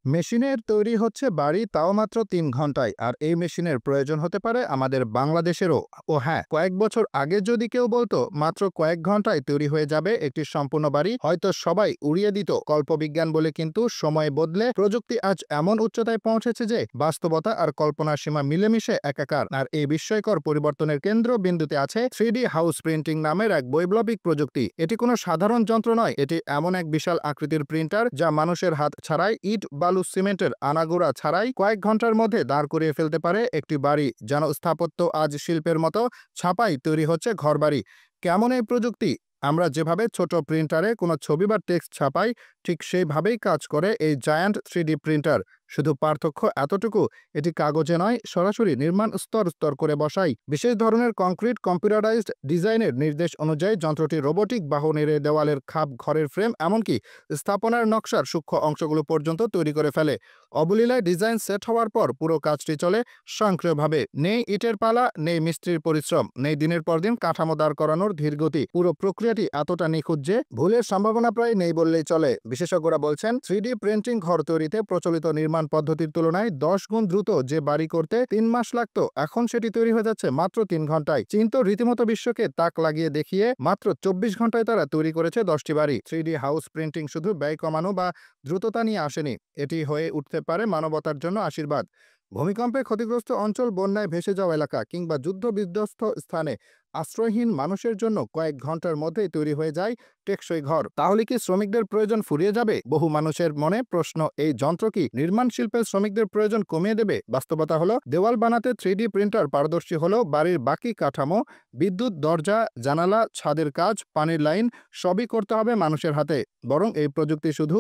মেশিনের তৈরি হচ্ছে বাড়ি, তাও মাত্র ৩ ঘন্টায়। আর এই মেশিনের প্রয়োজন হতে পারে আমাদের বাংলাদেশেরও। ও হ্যাঁ, কয়েক বছর আগে যদি কেউ বলতো মাত্র কয়েক ঘন্টায় তৈরি হয়ে যাবে একটি সম্পূর্ণ বাড়ি, হয়তো সবাই উড়িয়ে দিত কল্পবিজ্ঞান বলে। কিন্তু সময় বদলে প্রযুক্তি আজ এমন উচ্চতায় পৌঁছেছে যে বাস্তবতা আর কল্পনার সীমা মিলেমিশে একাকার। আর এই বিস্ময়কর পরিবর্তনের কেন্দ্রবিন্দুতে আছে 3D হাউস প্রিন্টিং নামের এক বৈপ্লবিক প্রযুক্তি। এটি কোনো সাধারণ যন্ত্র নয়, এটি এমন এক বিশাল আকৃতির প্রিন্টার যা মানুষের হাত ছাড়াই, ইট বালু সিমেন্টের আনাগোড়া ছাড়াই কয়েক ঘন্টার মধ্যে দাঁড় করিয়ে ফেলতে পারে একটি বাড়ি। যেন স্থাপত্য আজ শিল্পের মতো ছাপাই তৈরি হচ্ছে ঘরবাড়ি। কেমন এই প্রযুক্তি? আমরা যেভাবে ছোট প্রিন্টারে কোনো ছবি বা টেক্সট ছাপাই, ঠিক সেইভাবেই কাজ করে এই জায়ান্ট 3D প্রিন্টার। শুধু পার্থক্য এতটুকু, এটি কাগজে নয়, সরাসরি নির্মাণ স্তর স্তর করে বসাই। বিশেষ ধরনের কংক্রিট কম্পিউটারাইজড ডিজাইনের নির্দেশ অনুযায়ী যন্ত্রটি রোবোটিক বাহনের দেওয়ালের খাপ, ঘরের ফ্রেম, এমনকি স্থাপনার নকশার সূক্ষ্ম অংশগুলো পর্যন্ত তৈরি করে ফেলে। অবলীলায় ডিজাইন সেট হওয়ার পর পুরো কাজটি চলে স্বয়ংক্রিয়ভাবে। নেই ইটের পালা, নেই মিস্ত্রির পরিশ্রম, নেই দিনের পর দিন কাঠামো দাঁড় করানোর ধীর গতি। পুরো প্রক্রিয়াটি এতটা নিখুঁত যে ভুলের সম্ভাবনা প্রায় নেই বললেই চলে। বিশেষজ্ঞরা বলছেন 3D প্রিন্টিং ঘর তৈরিতে প্রচলিত নির্মাণ পদ্ধতির তুলনায় 10 গুণ দ্রুত। যে বাড়ি করতে 3 মাস লাগতো, এখন সেটি তৈরি হয়ে যাচ্ছে মাত্র 3 ঘন্টায়। চীন তো রীতিমতো বিশ্বকে তাক লাগিয়ে দেখিয়ে মাত্র 24 ঘন্টায় তারা তৈরি করেছে 10টি বাড়ি। 3D হাউস প্রিন্টিং শুধু ব্যয় কমানো বা দ্রুততা নিয়ে আসেনি, এটি হয়ে উঠতে পারে মানবতার জন্য আশীর্বাদ। ভূমিকম্পে ক্ষতিগ্রস্ত অঞ্চল, বন্যায় ভেসে যাওয়া এলাকা কিংবা যুদ্ধ বিধ্বস্ত স্থানে আশ্রয়হীন মানুষের জন্য কয়েক ঘন্টার মধ্যেই তৈরি হয়ে যায় টেকসই ঘর। তাহলে কি শ্রমিকদের প্রয়োজন ফুরিয়ে যাবে? বহু মানুষের মনে প্রশ্ন, এই যন্ত্র কি নির্মাণ শিল্পের শ্রমিকদের প্রয়োজন কমিয়ে দেবে? বাস্তবতা হলো, দেওয়াল বানাতে 3D প্রিন্টার পারদর্শী হলেও বাড়ির বাকি কাঠামো, বিদ্যুৎ, দরজা, জানালা, ছাদের কাজ, পানির লাইন সবই করতে হবে মানুষের হাতে। বরং এই প্রযুক্তি শুধু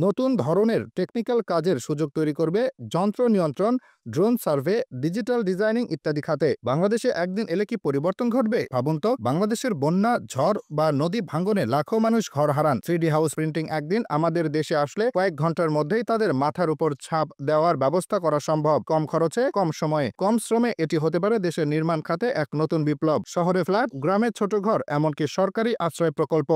নতুন ধরনের টেকনিক্যাল কাজের সুযোগ তৈরি করবে যন্ত্র নিয়ন্ত্রণ, ড্রোন সার্ভে, ডিজিটাল ডিজাইনিং ইত্যাদি খাতে। বাংলাদেশে একদিন এলে কি পরিবর্তন ঘটবে? ভাবুন তো, বাংলাদেশের বন্যা, ঝড় বা নদী ভাঙ্গনে লাখো মানুষ ঘর হারান। 3D হাউস প্রিন্টিং একদিন আমাদের দেশে আসলে কয়েক ঘন্টার মধ্যেই তাদের মাথার উপর ছাপ দেওয়ার ব্যবস্থা করা সম্ভব। কম খরচে, কম সময়ে, কম শ্রমে এটি হতে পারে দেশের নির্মাণ খাতে এক নতুন বিপ্লব। শহরে ফ্ল্যাট, গ্রামে ছোট ঘর, এমনকি সরকারি আশ্রয় প্রকল্প।